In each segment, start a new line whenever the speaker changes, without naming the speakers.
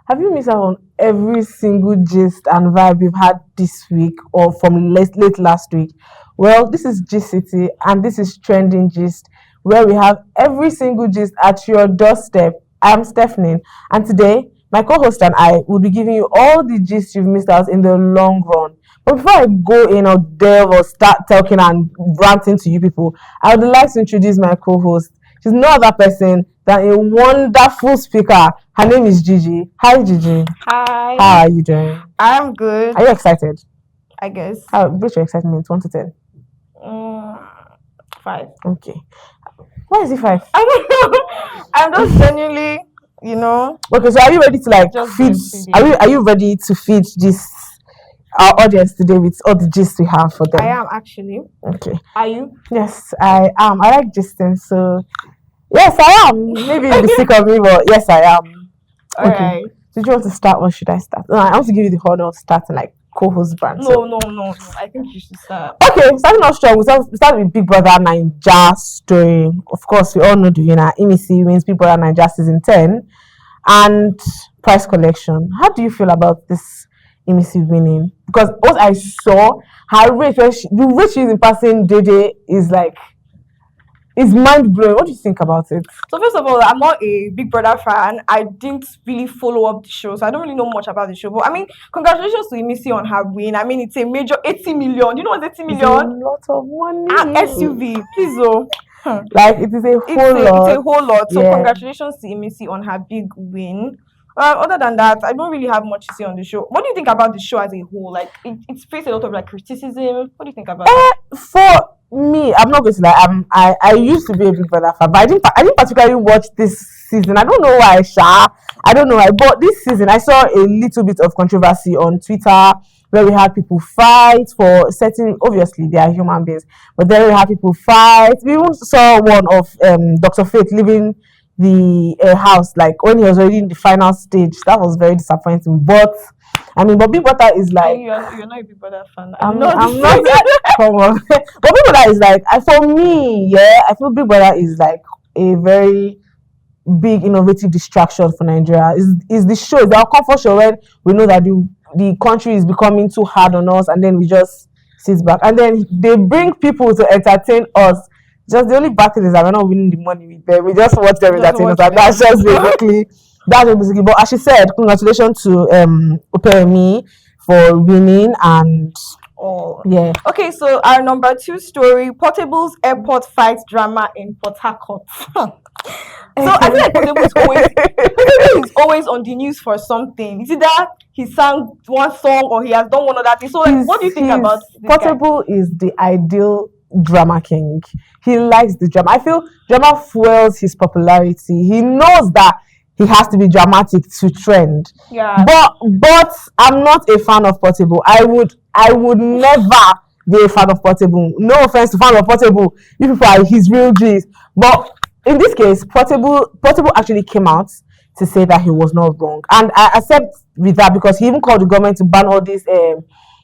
Have you missed out on every single gist and vibe we've had this week or from late last week? Well, this is Gist City and this is Trending Gist, where we have every single gist at your doorstep. I'm Stephanie, and today my co-host and I will be giving you all the gist you've missed out in the long run. But before I go in or delve or start talking and ranting to you people, I would like to introduce my co-host. She's no other person than a wonderful speaker. Her name is Gigi. Hi, Gigi.
Hi.
How are you doing?
I'm good.
Are you excited?
I guess.
What's your excitement? 1 to 10.
5.
Okay. Why is it 5?
I don't know. I'm just genuinely,
Okay, so are you ready to
Just
feed?
breastfeeding.
Are you ready to feed this our audience today with all the gist we have for them?
I am actually.
Okay.
Are you?
Yes, I am. I like gisting, so yes, I am. Maybe you'll be sick of me, but yes, I am.
All right.
Did you want to start or should I start? No, I want to give you the honor of starting like co-host brand.
No. I think you should start.
Okay, starting off strong, we start with Big Brother Naija story. Of course, we all know the winner. Imisi wins Big Brother Naija season 10 and prize collection. How do you feel about this Imisi winning? Because what I saw, her rate, the way she's impersing Dede is mind blowing. What do you think about it?
So first of all, I'm not a Big Brother fan. I didn't really follow up the show, so I don't really know much about the show. But I mean, congratulations to Imisi on her win. I mean, it's a major 80 million. Do you know what's 80
It's
million?
a lot of money.
SUV, please oh.
Like it is a whole lot.
It's a whole lot. So
Yeah.
congratulations to Imisi on her big win. Other than that, I don't really have much to say on the show. What do you think about the show as a whole? Like, it's faced a lot of criticism. What do you think about it?
For me, I'm not going to lie. I used to be a Big Brother fan, but I didn't particularly watch this season. I don't know why, Sha. I don't know why. But this season, I saw a little bit of controversy on Twitter where we had people fight for certain. Obviously, they are human beings, but then we had people fight. We even saw one of Dr. Fate leaving the house like when he was already in the final stage. That was very disappointing. But I mean, but Big Brother is like.
You're not a Big Brother fan.
I'm not. Come on. But Big Brother is like, for me, yeah, I feel Big Brother is like a very big innovative distraction for Nigeria. Is the show, it's our comfort show when we know that the country is becoming too hard on us, and then we just sit back, and then they bring people to entertain us. Just the only bad thing is that we're not winning the money with them. We just watch them entertain us, and that's just basically. But as she said, congratulations to Opeyemi for winning and yeah.
Okay, so our number 2 story: Portable's airport fight drama in Port Harcourt. So I feel like Portable is always on the news for something. Is it that he sang one song or he has done one other thing? So what do you think about this
Portable
guy?
is the ideal drama king. He likes the drama. I feel drama fuels his popularity. He knows that he has to be dramatic to trend.
Yeah.
But I'm not a fan of Portable. I would never be a fan of Portable. No offense to fan of Portable. You people are his real G's. But in this case, Portable actually came out to say that he was not wrong. And I accept with that because he even called the government to ban all these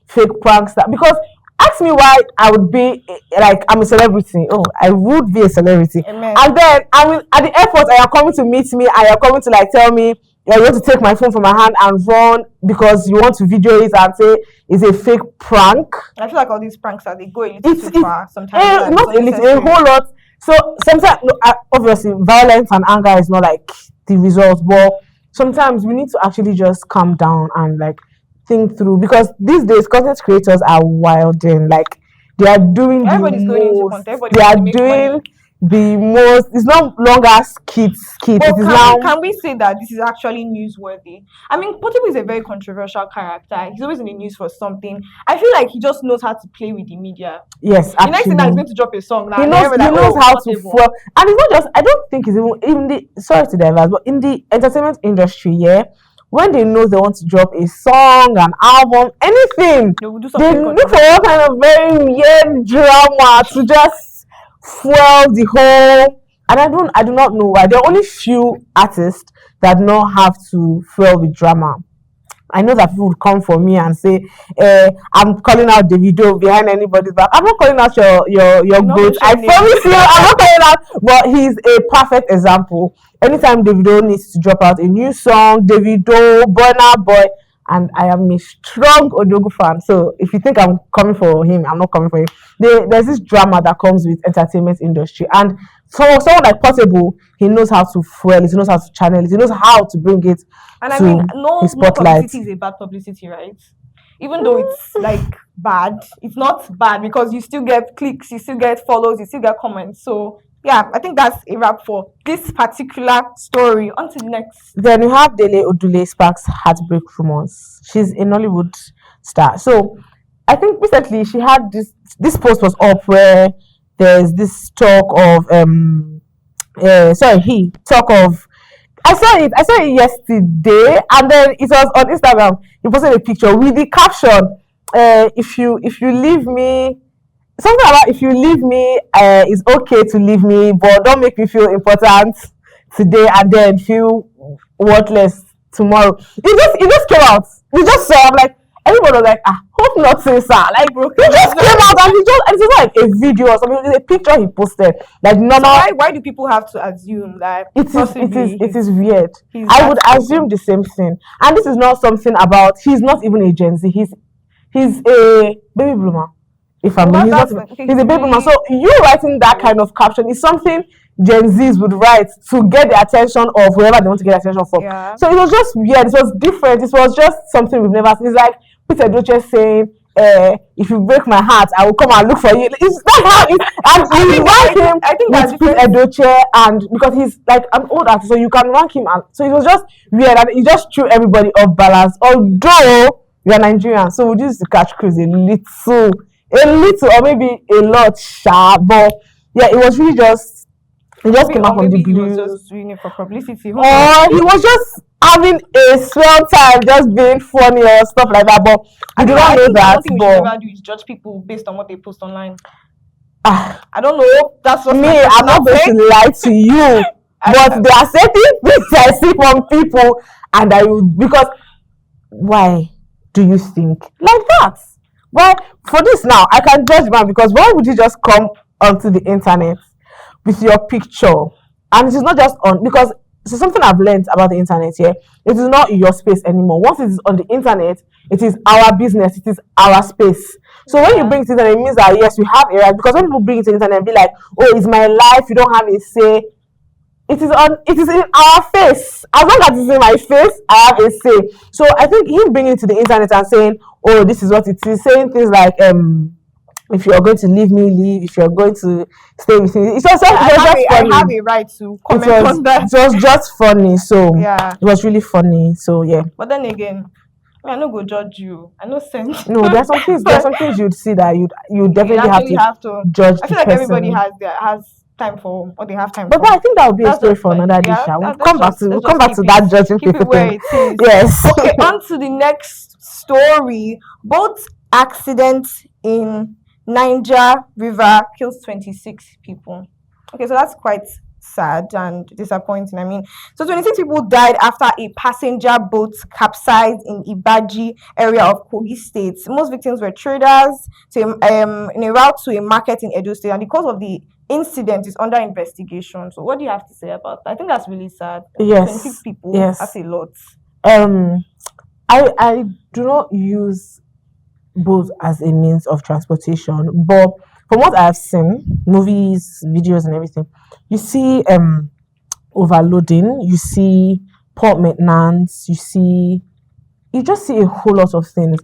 fake pranks. Because ask me why I would be like, I'm a celebrity. Oh, I would be a celebrity.
Amen.
And then at the airport, I am coming to meet me. I am coming to tell me, you want to take my phone from my hand and run because you want to video it and say it's a fake prank.
I feel like all these pranks they go a little too far sometimes.
Not a little, a whole lot. So sometimes, obviously, violence and anger is not like the result, but sometimes we need to actually just calm down and think through, because these days content creators are wilding. They are doing
Everybody's going into content.
They are doing the most. It's no longer skits. It is now.
Can we say that this is actually newsworthy? I mean, Portable is a very controversial character. He's always in the news for something. I feel like he just knows how to play with the media.
Yes,
the next thing that he's going to drop a song now.
He knows how to fuel. And it's not just. I don't think it's even in the. Sorry to diverse, but in the entertainment industry, yeah. When they know they want to drop a song, an album, anything,
they will do
they look for all kind of very weird drama to just fuel the whole. And I do not know why. There are only few artists that don't have to fuel with drama. I know that people would come for me and say, I'm calling out the video behind anybody's back. I'm not calling out your goat. I promise you, I'm not calling out. But he's a perfect example. Anytime Davido needs to drop out a new song, Davido, Burna Boy, and I am a strong Odogu fan. So if you think I'm coming for him, I'm not coming for him. There's this drama that comes with entertainment industry, and for someone like Portable, he knows how to fuel it, he knows how to channel it, he knows how to bring it
And I
to
mean, no
his spotlight.
publicity is a bad publicity, right? Even though it's like bad, it's not bad because you still get clicks, you still get follows, you still get comments. So yeah, I think that's a wrap for this particular story. On to the next.
Then we have Dele Odule sparks heartbreak rumors. She's a Nollywood star. So I think recently she had this post was up where there's this talk of talk of I saw it yesterday, and then it was on Instagram. He posted a picture with the caption, if you leave me, something about if you leave me, it's okay to leave me, but don't make me feel important today and then feel worthless tomorrow. It just came out. We just saw. I'm like, everybody was like, hope not say sir. Like, bro, he just came out and it was like a video or something. It's a picture he posted. Like normal.
So why do people have to assume that
it is weird?
I
would assume the same thing. And this is not something about. He's not even a Gen Z. He's a baby bloomer. If I'm he's a baby boomer. So you writing that kind of caption is something Gen Zs would write to get the attention of whoever they want to get attention from.
Yeah.
So it was just weird. It was different. It was just something we've never seen. It's like Peter Doche saying, if you break my heart, I will come and look for you. It's not how it and you rank him
I think
with Peter Doche, and because he's like an old actor, so you can rank him out. So it was just weird, and it just threw everybody off balance. Although we are Nigerian, so we used to catch cruise a little, or maybe a lot, but yeah, it was really just. He just came out from the blue.
He was just doing it for publicity.
Or he was just having a swell time, just being funny or stuff like that. But I do not know that.
One thing we should never do is judge people based on what they post online. I don't know. That's what
me. I'm not going to lie to you, but there are certain things I see from people, and I would because why do you think like that? Well, for this now, I can judge man because why would you just come onto the internet with your picture? And it is not just on because so something I've learned about the internet here. It is not your space anymore. Once it is on the internet, it is our business. It is our space. So when you bring it to the internet, it means that yes, we have a right. Because when people bring it to the internet and be like, "Oh, it's my life. You don't have a say." It is in our face. As long as it's in my face, I have a say. So I think him bringing it to the internet and saying, "Oh, this is what it is," saying things like, if you're going to leave me, leave. If you're going to stay with me, it's just funny.
I have a right to comment on that.
It was just funny, so
yeah,
it was really funny. So yeah.
But then again, I no go judge you. I no sense.
No, there's some things you'd see that you definitely have to judge.
I feel like everybody has time for what they have time.
But
for.
I think that would be a story for another day. We'll come back to that judging people thing. Yes.
Okay, on to the next story. Boat accident in Niger River kills 26 people. Okay, so that's quite sad and disappointing. I mean, so 26 people died after a passenger boat capsized in Ibaji area of Kogi State. Most victims were traders in a route to a market in Edo State, and the cause of the incident is under investigation. So what do you have to say about that? I think that's really sad.
Yes.
26 people,
yes.
That's a lot.
I do not use boat as a means of transportation, but from what I've seen, movies, videos and everything, you see overloading, you see port maintenance, you just see a whole lot of things.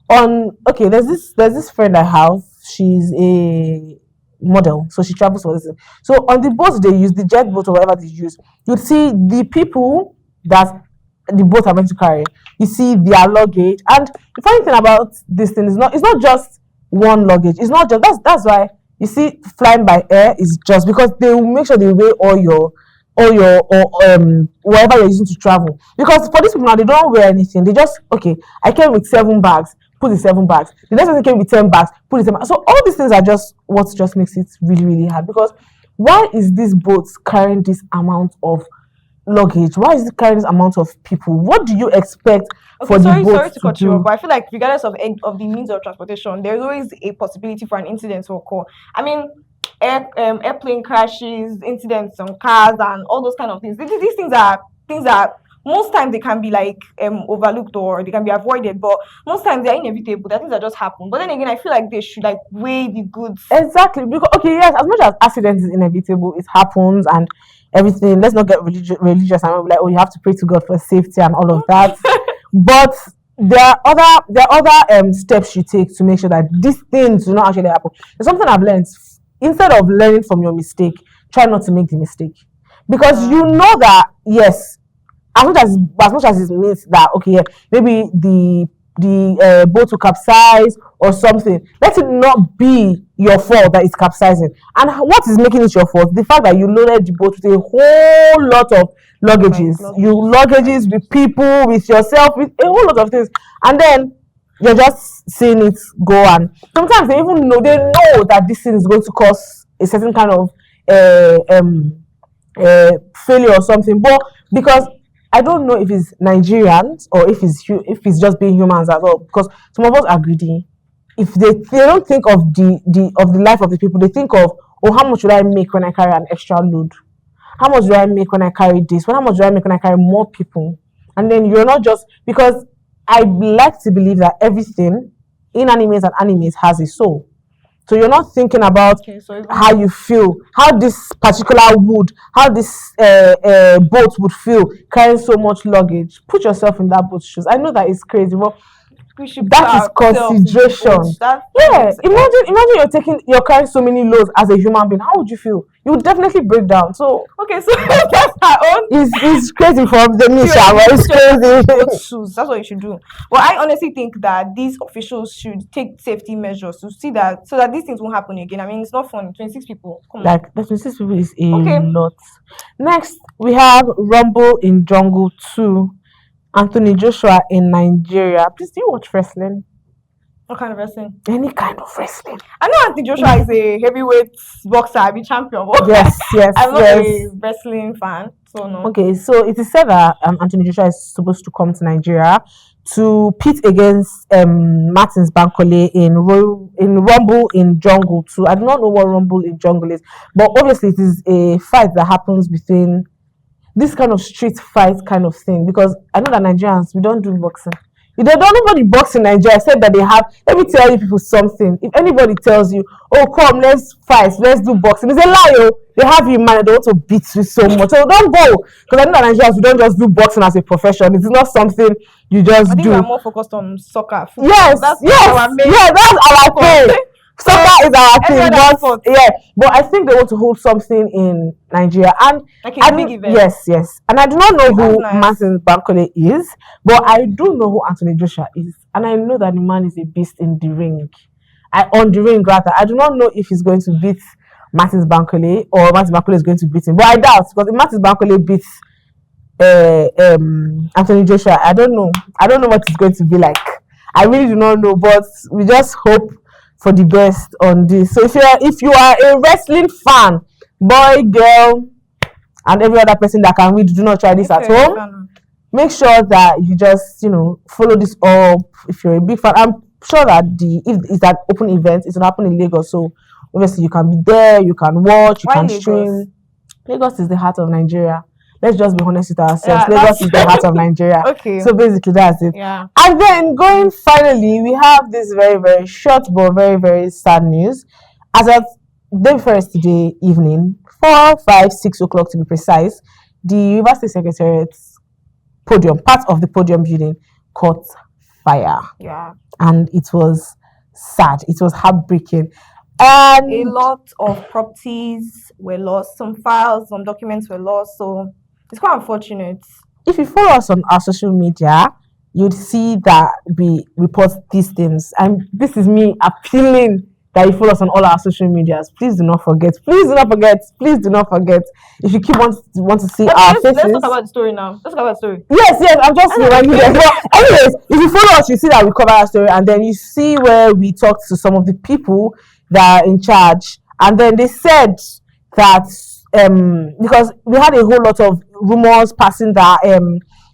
There's this friend I have, she's a model, so she travels for this. So on the boats they use, the jet boat or whatever they use, you'd see the people that the boat are meant to carry. You see their luggage, and the funny thing about this thing is it's not just one luggage. It's not just that's why you see flying by air is just because they will make sure they weigh all your whatever you're using to travel. Because for these people now, they don't wear anything. They just I came with 7 bags, put the 7 bags. The next person came with 10 bags, put the 10 bags. So all these things are just what just makes it really, really hard. Because why is this boat carrying this amount of luggage? Why is it carrying this amount of people? What do you expect
Okay,
for the
sorry
boat
to cut
do?
you off, but I feel like regardless of the means of transportation, there's always a possibility for an incident to occur. I mean, airplane crashes, incidents on cars, and all those kind of things. These things are most times they can be like overlooked or they can be avoided, but most times they're inevitable. They're things that just happen. But then again, I feel like they should like weigh the goods.
Exactly, because okay, yes, as much as accidents is inevitable, it happens and everything. Let's not get religious and be like, oh, you have to pray to God for safety and all of that. But there are other steps you take to make sure that these things do not actually happen. There's something I've learned. Instead of learning from your mistake, try not to make the mistake, because you know that yes, as much as it means that okay, yeah, maybe the boat will capsize or something. Let it not be your fault that it's capsizing. And what is making it your fault? The fact that you loaded the boat with a whole lot of luggages. You luggages with people, with yourself, with a whole lot of things, and then you're just seeing it go. And sometimes they know that this thing is going to cause a certain kind of failure or something, but because I don't know if it's Nigerians or if it's just being humans as well. Because some of us are greedy. If they don't think of the life of the people, they think of, oh, how much would I make when I carry an extra load? How much do I make when I carry this? How much do I make when I carry more people? And then you're not just, because I like to believe that everything in animes and animes has a soul. So you're not thinking about how you feel, how this particular how this boat would feel carrying so much luggage. Put yourself in that boat's shoes. I know that it's crazy, but that is consideration. Yeah, imagine you're carrying so many loads as a human being. How would you feel? You would definitely break down. So
okay, so that's our own.
It's crazy for the Misha, but it's crazy.
Shoes. That's what you should do. Well, I honestly think that these officials should take safety measures to see that so that these things won't happen again. I mean, it's not fun. 26 people. Come on.
Like 26 people is a lot. Next, we have Rumble in Jungle 2. Anthony Joshua in Nigeria. Please, do you watch wrestling?
What kind of wrestling?
Any kind of wrestling.
I know Anthony Joshua is a heavyweight boxer, I be champion.
Yes.
I'm not a wrestling fan, so no.
Okay, so it is said that Anthony Joshua is supposed to come to Nigeria to pit against Martins Bakole in Rumble in Jungle 2. I do not know what Rumble in Jungle is, but obviously it is a fight that happens between this kind of street fight kind of thing, because I know that Nigerians, we don't do boxing. They don't nobody box in Nigeria except that they have. Let me tell you people something. If anybody tells you, oh come, let's fight, let's do boxing, it's a lie. Oh, they have you in mind, they want to beat you so much. So don't go, because I know that Nigerians, we don't just do boxing as a profession. It's not something you just do.
I think we're more focused on soccer.
Football. Yes, that's our thing. Soccer is our thing, but I think they want to hold something in Nigeria, and
like a big event.
Yes, and I do not know who Martin Bakole is, but I do know who Anthony Joshua is, and I know that the man is a beast in the ring. On the ring, rather. I do not know if he's going to beat Martin Bakole or Martin Bakole is going to beat him, but I doubt, because if Martin Bakole beats Anthony Joshua, I don't know what it's going to be like. I really do not know, but we just hope for the best on this. So if you are a wrestling fan, boy, girl, and every other person that can read, do not try this at home. Make sure that you just follow this up. If you're a big fan, I'm sure that if it's that open event, it's gonna happen in Lagos. So obviously you can be there, you can watch, you can stream. Lagos is the heart of Nigeria. Let's just be honest with ourselves. Yeah, Lagos is the heart of Nigeria. Okay. So basically that's it. Yeah. And then finally, we have this very, very short but very, very sad news. As of day before yesterday evening, 4, 5, 6 o'clock to be precise, the University Secretariat's part of the podium building caught fire. Yeah. And it was sad. It was heartbreaking. And
a lot of properties were lost. Some files, some documents were lost. So it's quite unfortunate.
If you follow us on our social media, you'd see that we report these things. And this is me appealing that you follow us on all our social medias. Please do not forget. Please do not forget. If you keep want to see our faces.
Let's talk about the story now. Let's talk about the story.
Yes. I'm just reminding you. But anyways, if you follow us, you see that we cover our story, and then you see where we talked to some of the people that are in charge, and then they said that because we had a whole lot of rumors passing that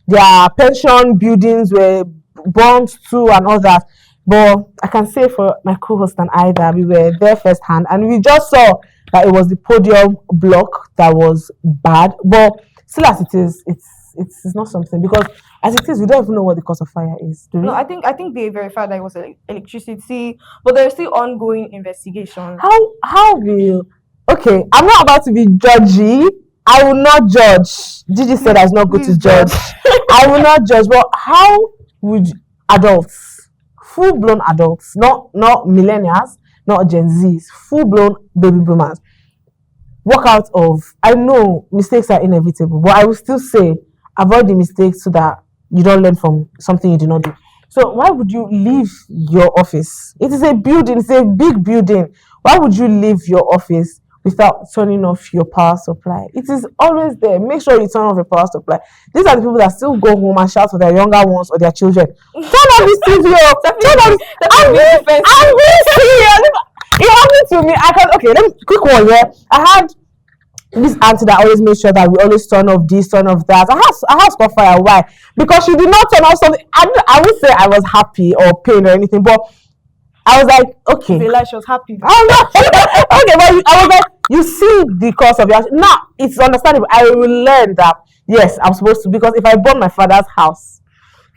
their pension buildings were burnt too and all that. But I can say for my co-host and I that we were there firsthand, and we just saw that it was the podium block that was bad. But still, as it is, it's not something, because as it is, we don't even know what the cause of fire is. Do we?
No, I think they verified that it was electricity, but there's still ongoing investigation.
How will Okay, I'm not about to be judgy. I will not judge. Gigi said it's not good to judge. I will not judge. But how would adults, full-blown adults, not millennials, not Gen Zs, full-blown baby boomers, walk out of? I know mistakes are inevitable, but I will still say avoid the mistakes so that you don't learn from something you did not do. So why would you leave your office? It is a building, it's a big building. Why would you leave your office without turning off your power supply? It is always there. Make sure you turn off your power supply. These are the people that still go home and shout for their younger ones or their children. Turn off this TV. I'm being serious. It happened to me. Let me quick one here. I had this auntie that always made sure that we always turn off this, turn off that. Our house caught fire. Why? Because she did not turn off something. I would say I was happy or pain or anything, but I was like, okay.
She was happy.
I'm not okay, but I was like, you see the cause of your action. Now it's understandable. I will learn that yes, I'm supposed to, because if I burn my father's house,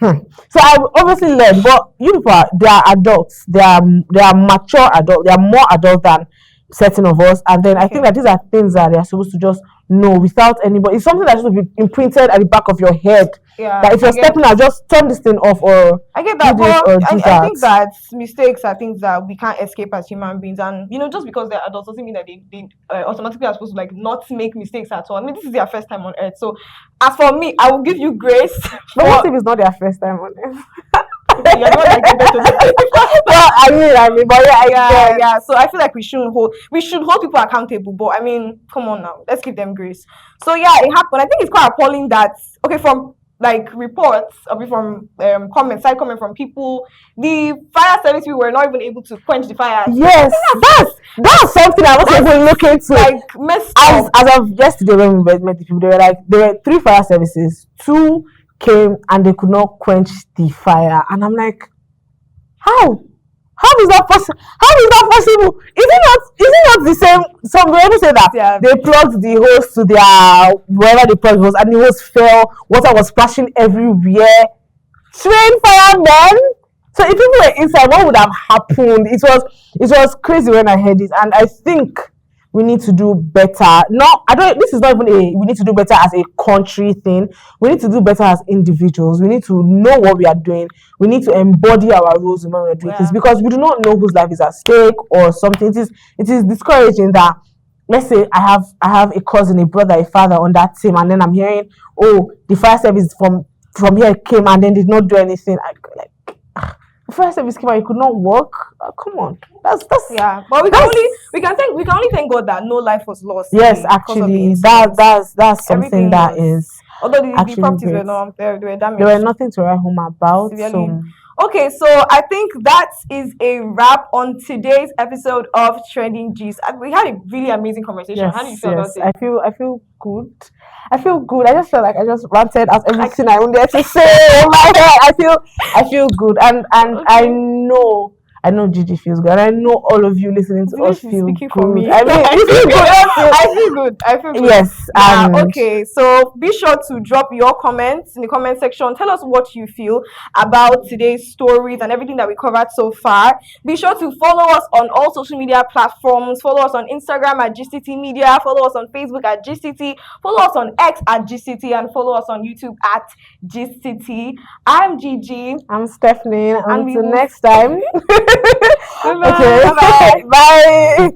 so I will obviously learn. But you people they are adults. They are mature adults. They are more adult than certain of us. And then I think that these are things that they are supposed to just know without anybody. It's something that should be imprinted at the back of your head.
Yeah,
that if you're stepping out, just turn this thing off, or
I get that. But I think that mistakes are things that we can't escape as human beings, and just because they're adults doesn't mean that they automatically are supposed to like not make mistakes at all. I mean, this is their first time on earth, so as for me, I will give you grace.
But what if it's not their first time on earth?
You're not like
well, I mean, but
yeah. So I feel like we should hold people accountable. But I mean, come on now, let's give them grace. So yeah, it happened. I think it's quite appalling that from like reports from side comment from people, the fire service people were not even able to quench the fire.
Yes, that's something I was even looking into.
Like messed up.
As of yesterday when we met the people, there were 3 fire services. 2 came and they could not quench the fire, and I'm like, how is that possible? Is it not the same? Some people say that they plugged the hose to their wherever they plugged the hose, and the hose fell, water was splashing everywhere. Trained firemen. So if people were inside, what would have happened? It was crazy when I heard it, and I think we need to do better. This is not even we need to do better as a country thing. We need to do better as individuals. We need to know what we are doing. We need to embody our roles when we're doing this, because we do not know whose life is at stake or something. It is discouraging that, let's say I have a cousin, a brother, a father on that team, and then I'm hearing, the fire service from here came and then did not do anything. The fire service came and it could not work. Come on, that's
But we can only thank God that no life was lost.
Yes, actually, that's something that is.
Although the properties were not, they were damaged.
There were nothing to write home about. So.
Okay, so I think that is a wrap on today's episode of Trending G's. We had a really amazing conversation.
Yes,
how do you feel about it?
I feel good. I just felt like I just ranted out everything I wanted to say in my head. I feel good, and okay. I know Gigi feels good, and I know all of you listening to us feel good.
For me.
I mean, you feel good.
I feel good.
Yes.
Okay, so be sure to drop your comments in the comment section. Tell us what you feel about today's stories and everything that we covered so far. Be sure to follow us on all social media platforms. Follow us on Instagram at GCT Media. Follow us on Facebook at GCT. Follow us on X at GCT, and follow us on YouTube at GCT. I'm Gigi.
I'm Stephanie. Until next time.
Okay. Bye.
Bye.